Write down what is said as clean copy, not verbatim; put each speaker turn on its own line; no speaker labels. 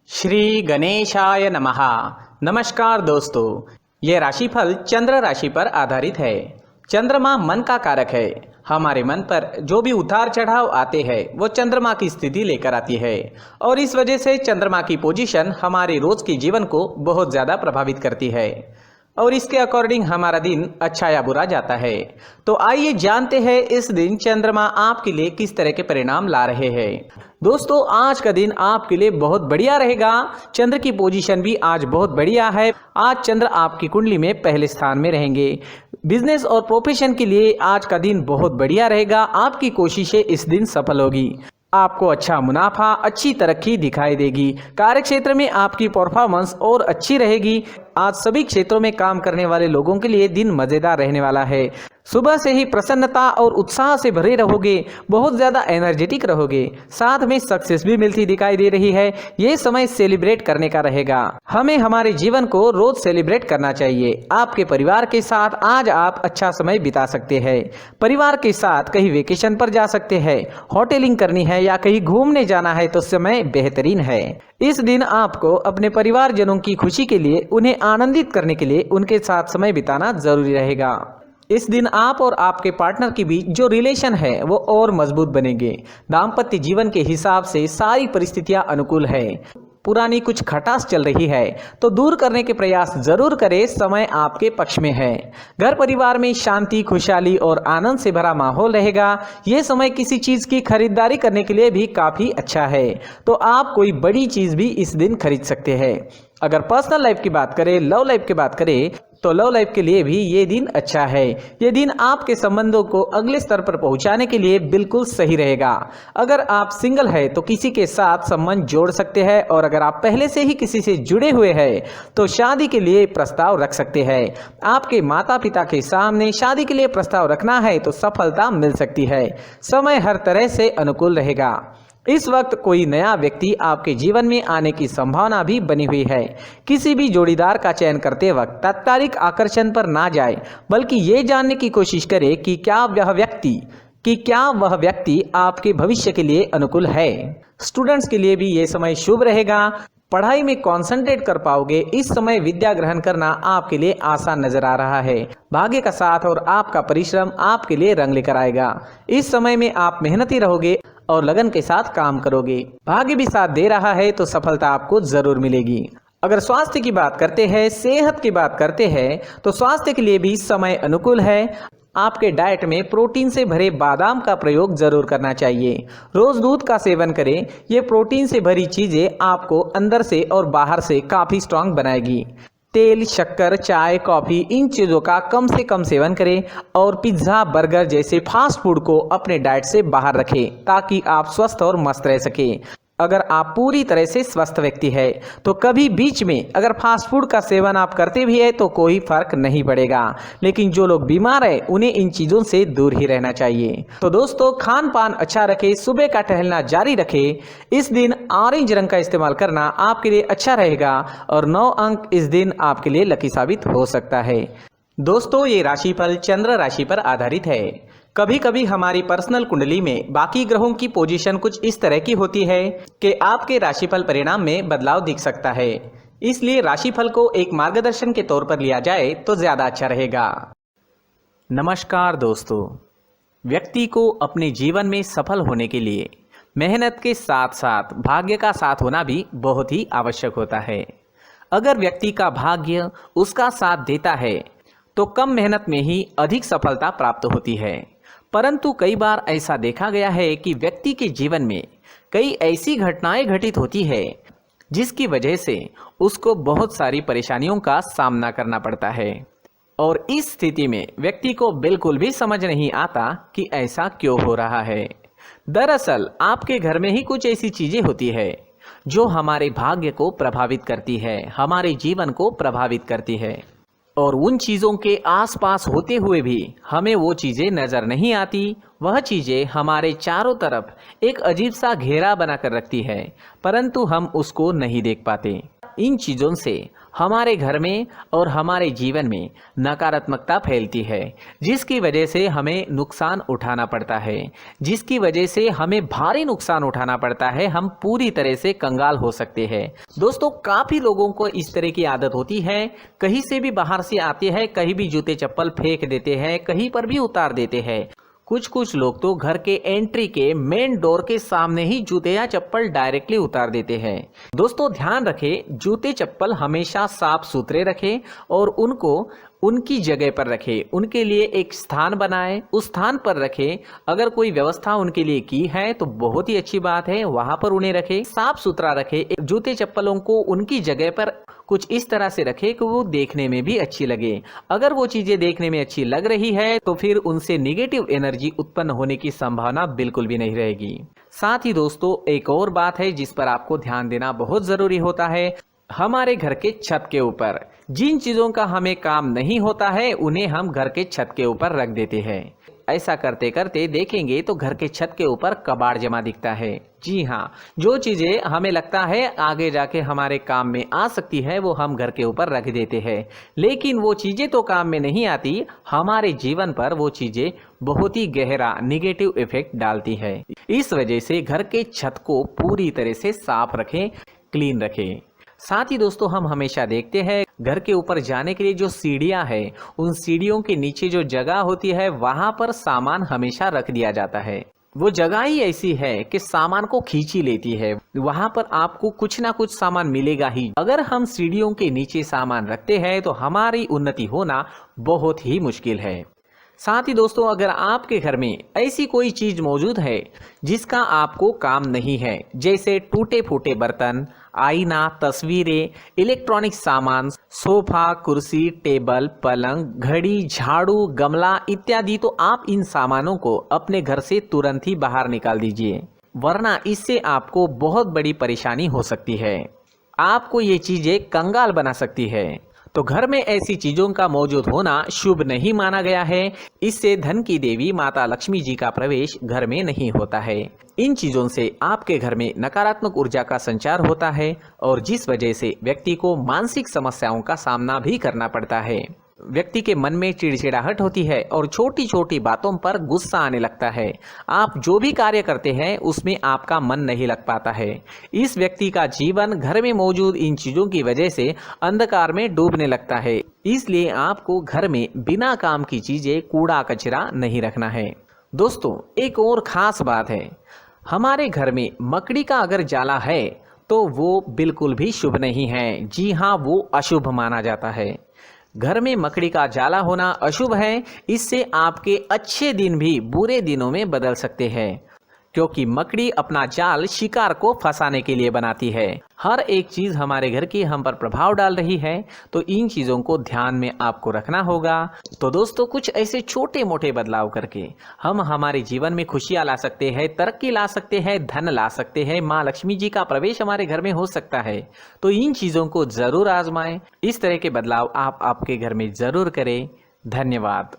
श्री गणेशाय नमः। नमस्कार दोस्तों, ये राशिफल चंद्र राशि पर आधारित है। चंद्रमा मन का कारक है। हमारे मन पर जो भी उतार चढ़ाव आते हैं वो चंद्रमा की स्थिति लेकर आती है और इस वजह से चंद्रमा की पोजीशन हमारे रोज के जीवन को बहुत ज़्यादा प्रभावित करती है और इसके अकॉर्डिंग हमारा दिन अच्छा या बुरा जाता है। तो आइए जानते हैं इस दिन चंद्रमा आपके लिए किस तरह के परिणाम ला रहे हैं। दोस्तों, आज का दिन आपके लिए बहुत बढ़िया रहेगा। चंद्र की पोजीशन भी आज बहुत बढ़िया है। आज चंद्र आपकी कुंडली में पहले स्थान में रहेंगे। बिजनेस और प्रोफेशन के लिए आज का दिन बहुत बढ़िया रहेगा। आपकी कोशिशें इस दिन सफल होगी। आपको अच्छा मुनाफा, अच्छी तरक्की दिखाई देगी। कार्य क्षेत्र में आपकी परफॉर्मेंस और अच्छी रहेगी। आज सभी क्षेत्रों में काम करने वाले लोगों के लिए दिन मजेदार रहने वाला है। सुबह से ही प्रसन्नता और उत्साह से भरे रहोगे, बहुत ज़्यादा एनर्जेटिक रहोगे, साथ में सक्सेस भी मिलती दिखाई दे रही है। ये समय सेलिब्रेट करने का रहेगा। हमें हमारे जीवन को रोज सेलिब्रेट करना चाहिए। आपके परिवार के साथ आज आप अच्छा समय बिता सकते हैं। परिवार के साथ कहीं वेकेशन पर जा सकते हैं, होटलिंग करनी है या कहीं घूमने जाना है तो समय बेहतरीन है। इस दिन आपको अपने परिवारजनों की खुशी के लिए, उन्हें आनंदित करने के लिए उनके साथ समय बिताना जरूरी रहेगा। इस दिन आप और आपके पार्टनर के बीच जो रिलेशन है वो और मजबूत बनेंगे। दाम्पत्य जीवन के हिसाब से सारी परिस्थितियां अनुकूल है। पुरानी कुछ खटास चल रही है तो दूर करने के प्रयास जरूर करें। समय आपके पक्ष में है। घर परिवार में शांति, खुशहाली और आनंद से भरा माहौल रहेगा। ये समय किसी चीज की खरीदारी करने के लिए भी काफी अच्छा है, तो आप कोई बड़ी चीज भी इस दिन खरीद सकते हैं। अगर पर्सनल लाइफ की बात करें, लव लाइफ की बात करें तो लव लाइफ के लिए भी ये दिन अच्छा है। ये दिन आपके संबंधों को अगले स्तर पर पहुंचाने के लिए बिल्कुल सही रहेगा। अगर आप सिंगल है तो किसी के साथ संबंध जोड़ सकते हैं और अगर आप पहले से ही किसी से जुड़े हुए हैं तो शादी के लिए प्रस्ताव रख सकते हैं। आपके माता पिता के सामने शादी के लिए प्रस्ताव रखना है तो सफलता मिल सकती है। समय हर तरह से अनुकूल रहेगा। इस वक्त कोई नया व्यक्ति आपके जीवन में आने की संभावना भी बनी हुई है। किसी भी जोड़ीदार का चयन करते वक्त तात्कालिक आकर्षण पर ना जाए, बल्कि ये जानने की कोशिश करें कि क्या वह व्यक्ति आपके भविष्य के लिए अनुकूल है। स्टूडेंट्स के लिए भी ये समय शुभ रहेगा। पढ़ाई में कंसंट्रेट कर पाओगे। इस समय विद्या ग्रहण करना आपके लिए आसान नजर आ रहा है। भाग्य का साथ और आपका परिश्रम आपके लिए रंग लेकर आएगा। इस समय में आप मेहनती रहोगे और लगन के साथ काम करोगे। भाग्य भी साथ दे रहा है तो सफलता आपको जरूर मिलेगी। अगर स्वास्थ्य की बात करते हैं, सेहत की बात करते हैं तो स्वास्थ्य के लिए भी समय अनुकूल है। आपके डाइट में प्रोटीन से भरे बादाम का प्रयोग जरूर करना चाहिए। रोज दूध का सेवन करें। ये प्रोटीन से भरी चीजें आपको अंदर से और बाहर से काफी स्ट्रांग बनाएगी। तेल, शक्कर, चाय, कॉफी, इन चीज़ों का कम से कम सेवन करें और पिज्ज़ा, बर्गर जैसे फास्ट फूड को अपने डाइट से बाहर रखें ताकि आप स्वस्थ और मस्त रह सकें। अगर आप पूरी तरह से स्वस्थ व्यक्ति है तो कभी बीच में अगर फास्ट फूड का सेवन आप करते भी है तो कोई फर्क नहीं पड़ेगा, लेकिन जो लोग बीमार है उन्हें इन चीज़ों से दूर ही रहना चाहिए। तो दोस्तों, खान पान अच्छा रखें, सुबह का टहलना जारी रखें। इस दिन ऑरेंज रंग का इस्तेमाल करना आपके लिए अच्छा रहेगा और 9 अंक इस दिन आपके लिए लकी साबित हो सकता है। दोस्तों, ये राशिफल चंद्र राशि पर आधारित है। कभी कभी हमारी पर्सनल कुंडली में बाकी ग्रहों की पोजीशन कुछ इस तरह की होती है कि आपके राशिफल परिणाम में बदलाव दिख सकता है। इसलिए राशिफल को एक मार्गदर्शन के तौर पर लिया जाए तो ज्यादा अच्छा रहेगा। नमस्कार दोस्तों, व्यक्ति को अपने जीवन में सफल होने के लिए मेहनत के साथ साथ भाग्य का साथ होना भी बहुत ही आवश्यक होता है। अगर व्यक्ति का भाग्य उसका साथ देता है तो कम मेहनत में ही अधिक सफलता प्राप्त होती है। परंतु कई बार ऐसा देखा गया है कि व्यक्ति के जीवन में कई ऐसी घटनाएं घटित होती है जिसकी वजह से उसको बहुत सारी परेशानियों का सामना करना पड़ता है और इस स्थिति में व्यक्ति को बिल्कुल भी समझ नहीं आता कि ऐसा क्यों हो रहा है। दरअसल आपके घर में ही कुछ ऐसी चीजें होती है जो हमारे भाग्य को प्रभावित करती है, हमारे जीवन को प्रभावित करती है और उन चीज़ों के आसपास होते हुए भी हमें वो चीज़ें नज़र नहीं आती। वह चीज़ें हमारे चारों तरफ एक अजीब सा घेरा बनाकर रखती है, परंतु हम उसको नहीं देख पाते। इन चीज़ों से हमारे घर में और हमारे जीवन में नकारात्मकता फैलती है, जिसकी वजह से हमें नुकसान उठाना पड़ता है, जिसकी वजह से हमें भारी नुकसान उठाना पड़ता है। हम पूरी तरह से कंगाल हो सकते हैं। दोस्तों, काफ़ी लोगों को इस तरह की आदत होती है, कहीं से भी बाहर से आते हैं, कहीं भी जूते चप्पल फेंक देते हैं, कहीं पर भी उतार देते हैं। कुछ लोग तो घर के एंट्री के मेन डोर के सामने ही जूते या चप्पल डायरेक्टली उतार देते हैं। दोस्तों, ध्यान रखें, जूते चप्पल हमेशा साफ सुथरे रखें और उनको उनकी जगह पर रखें। उनके लिए एक स्थान बनाएं, उस स्थान पर रखें। अगर कोई व्यवस्था उनके लिए की है तो बहुत ही अच्छी बात है, वहां पर उन्हें रखें, साफ सुथरा रखें। जूते चप्पलों को उनकी जगह पर कुछ इस तरह से रखें कि वो देखने में भी अच्छी लगे। अगर वो चीजें देखने में अच्छी लग रही है तो फिर उनसे नेगेटिव एनर्जी उत्पन्न होने की संभावना बिल्कुल भी नहीं रहेगी। साथ ही दोस्तों, एक और बात है जिस पर आपको ध्यान देना बहुत जरूरी होता है। हमारे घर के छत के ऊपर जिन चीजों का हमें काम नहीं होता है उन्हें हम घर के छत के ऊपर रख देते हैं। ऐसा करते करते देखेंगे तो घर के छत के ऊपर कबाड़ जमा दिखता है। जी हाँ, जो चीजें हमें लगता है आगे जाके हमारे काम में आ सकती है वो हम घर के ऊपर रख देते हैं, लेकिन वो चीजें तो काम में नहीं आती, हमारे जीवन पर वो चीजें बहुत ही गहरा निगेटिव इफेक्ट डालती है। इस वजह से घर के छत को पूरी तरह से साफ रखें, क्लीन रखें। साथ ही दोस्तों, हम हमेशा देखते हैं घर के ऊपर जाने के लिए जो सीढ़ियां हैं, उन सीढ़ियों के नीचे जो जगह होती है वहां पर सामान हमेशा रख दिया जाता है। वो जगह ही ऐसी है कि सामान को खींची लेती है, वहां पर आपको कुछ ना कुछ सामान मिलेगा ही। अगर हम सीढ़ियों के नीचे सामान रखते हैं तो हमारी उन्नति होना बहुत ही मुश्किल है। साथ ही दोस्तों, अगर आपके घर में ऐसी कोई चीज मौजूद है जिसका आपको काम नहीं है, जैसे टूटे फूटे बर्तन, आईना, तस्वीरें, इलेक्ट्रॉनिक सामान, सोफा, कुर्सी, टेबल, पलंग, घड़ी, झाड़ू, गमला इत्यादि, तो आप इन सामानों को अपने घर से तुरंत ही बाहर निकाल दीजिए, वरना इससे आपको बहुत बड़ी परेशानी हो सकती है। आपको ये चीजें कंगाल बना सकती है। तो घर में ऐसी चीजों का मौजूद होना शुभ नहीं माना गया है। इससे धन की देवी माता लक्ष्मी जी का प्रवेश घर में नहीं होता है। इन चीजों से आपके घर में नकारात्मक ऊर्जा का संचार होता है और जिस वजह से व्यक्ति को मानसिक समस्याओं का सामना भी करना पड़ता है। व्यक्ति के मन में चिड़चिड़ाहट होती है और छोटी छोटी बातों पर गुस्सा आने लगता है। आप जो भी कार्य करते हैं उसमें आपका मन नहीं लग पाता है। इस व्यक्ति का जीवन घर में मौजूद इन चीजों की वजह से अंधकार में डूबने लगता है। इसलिए आपको घर में बिना काम की चीजें, कूड़ा कचरा नहीं रखना है। दोस्तों, एक और खास बात है, हमारे घर में मकड़ी का अगर जाला है तो वो बिल्कुल भी शुभ नहीं है। जी हाँ, वो अशुभ माना जाता है। घर में मकड़ी का जाला होना अशुभ है। इससे आपके अच्छे दिन भी बुरे दिनों में बदल सकते हैं, क्योंकि मकड़ी अपना जाल शिकार को फंसाने के लिए बनाती है। हर एक चीज हमारे घर की हम पर प्रभाव डाल रही है, तो इन चीजों को ध्यान में आपको रखना होगा। तो दोस्तों, कुछ ऐसे छोटे मोटे बदलाव करके हम हमारे जीवन में खुशियां ला सकते हैं, तरक्की ला सकते हैं, धन ला सकते हैं, माँ लक्ष्मी जी का प्रवेश हमारे घर में हो सकता है। तो इन चीजों को जरूर आजमाएं। इस तरह के बदलाव आप आपके घर में जरूर करें। धन्यवाद।